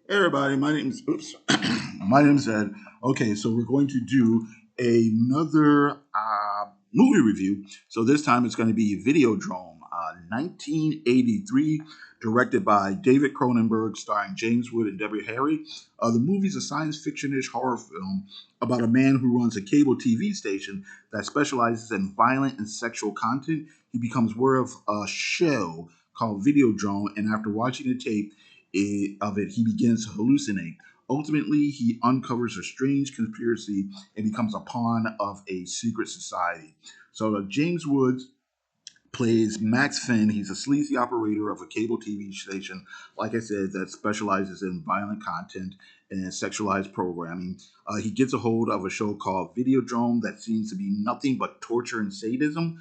Hey everybody, my name's my name's Ed. Okay, so we're going to do another movie review. So this time it's going to be Videodrome, 1983, directed by David Cronenberg, starring James Wood and Deborah Harry. The movie's a science fiction-ish horror film about a man who runs a cable TV station that specializes in violent and sexual content. He becomes aware of a show called Videodrome, and after watching the tape of it, he begins to hallucinate. Ultimately, he uncovers a strange conspiracy and becomes a pawn of a secret society. So, James Woods plays Max Finn. He's a sleazy operator of a cable TV station, like I said, that specializes in violent content and sexualized programming. He gets a hold of a show called Videodrome that seems to be nothing but torture and sadism.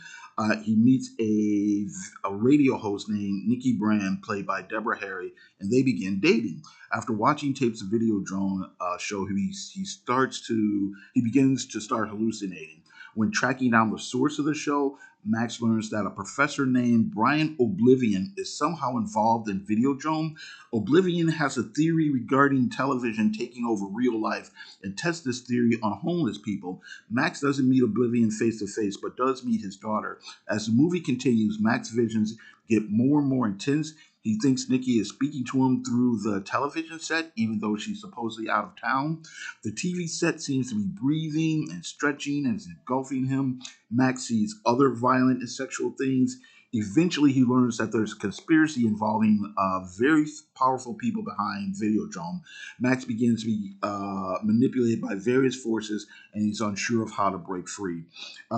He meets a radio host named Nikki Brand, played by Deborah Harry, and they begin dating. After watching tapes of Videodrome show, he begins to start hallucinating. When tracking down the source of the show, Max learns that a professor named Brian Oblivion is somehow involved in Videodrome. Oblivion has a theory regarding television taking over real life and tests this theory on homeless people. Max doesn't meet Oblivion face to face, but does meet his daughter. As the movie continues, Max's visions get more and more intense. He thinks Nikki is speaking to him through the television set, even though she's supposedly out of town. The TV set seems to be breathing and stretching and engulfing him. Max sees other violent and sexual things. Eventually, he learns that there's a conspiracy involving very powerful people behind Videodrome. Max begins to be manipulated by various forces, and he's unsure of how to break free.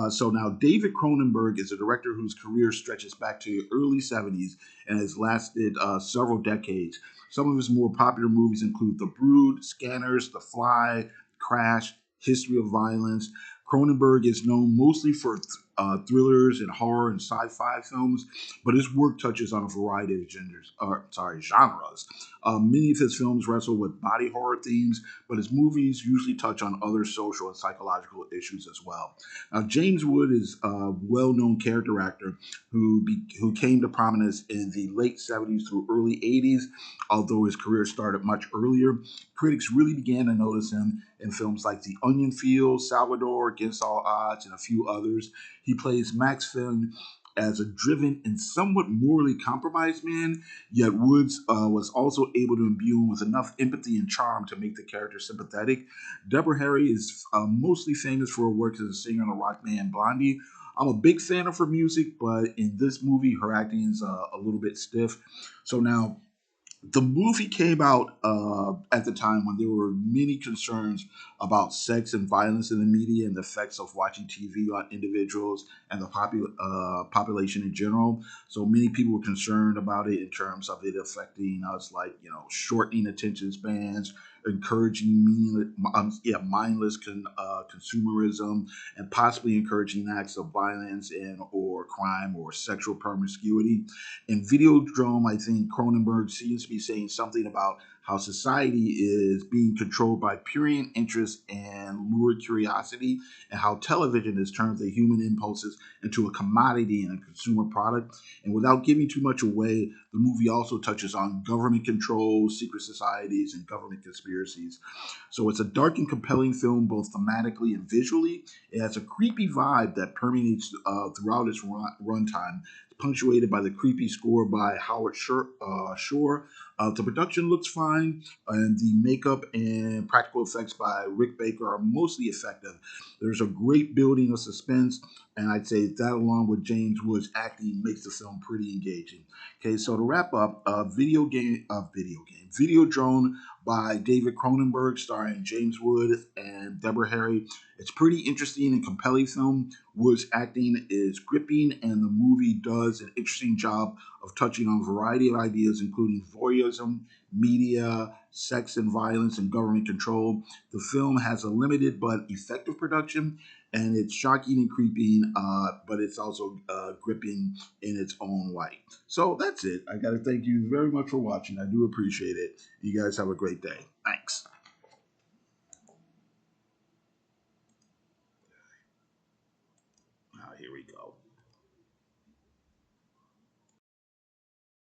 So now, David Cronenberg is a director whose career stretches back to the early 70s and has lasted several decades. Some of his more popular movies include The Brood, Scanners, The Fly, Crash, History of Violence. Cronenberg is known mostly for thrillers and horror and sci-fi films, but his work touches on a variety of genres. Many of his films wrestle with body horror themes, but his movies usually touch on other social and psychological issues as well. Now, James Wood is a well-known character actor who came to prominence in the late 70s through early 80s, although his career started much earlier. Critics really began to notice him in films like The Onion Field, Salvador, Against All Odds, and a few others. He plays Max Finn as a driven and somewhat morally compromised man, yet Woods was also able to imbue him with enough empathy and charm to make the character sympathetic. Deborah Harry is mostly famous for her work as a singer in the rock band Blondie. I'm a big fan of her music, but in this movie, her acting is a little bit stiff. So now, the movie came out at the time when there were many concerns about sex and violence in the media and the effects of watching TV on individuals and the population in general. So many people were concerned about it in terms of it affecting us, like shortening attention spans, encouraging mindless consumerism, and possibly encouraging acts of violence and or crime or sexual promiscuity. In Videodrome, I think Cronenberg seems to be saying something about how society is being controlled by prurient interest and lurid curiosity, and how television has turned the human impulses into a commodity and a consumer product. And without giving too much away, the movie also touches on government control, secret societies, and government conspiracies. So it's a dark and compelling film, both thematically and visually. It has a creepy vibe that permeates throughout its runtime, punctuated by the creepy score by Howard Shore. The production looks fine, and the makeup and practical effects by Rick Baker are mostly effective. There's a great building of suspense, and I'd say that, along with James Woods' acting, makes the film pretty engaging. Okay, so to wrap up, Video Drone by David Cronenberg, starring James Wood and Deborah Harry. It's pretty interesting and compelling film. Wood's acting is gripping, and the movie does an interesting job of touching on a variety of ideas, including voyeurism, media, sex and violence, and government control. The film has a limited but effective production, and it's shocking and creeping, but it's also gripping in its own way. So that's it. I got to thank you very much for watching. I do appreciate it. You guys have a great day. Thanks.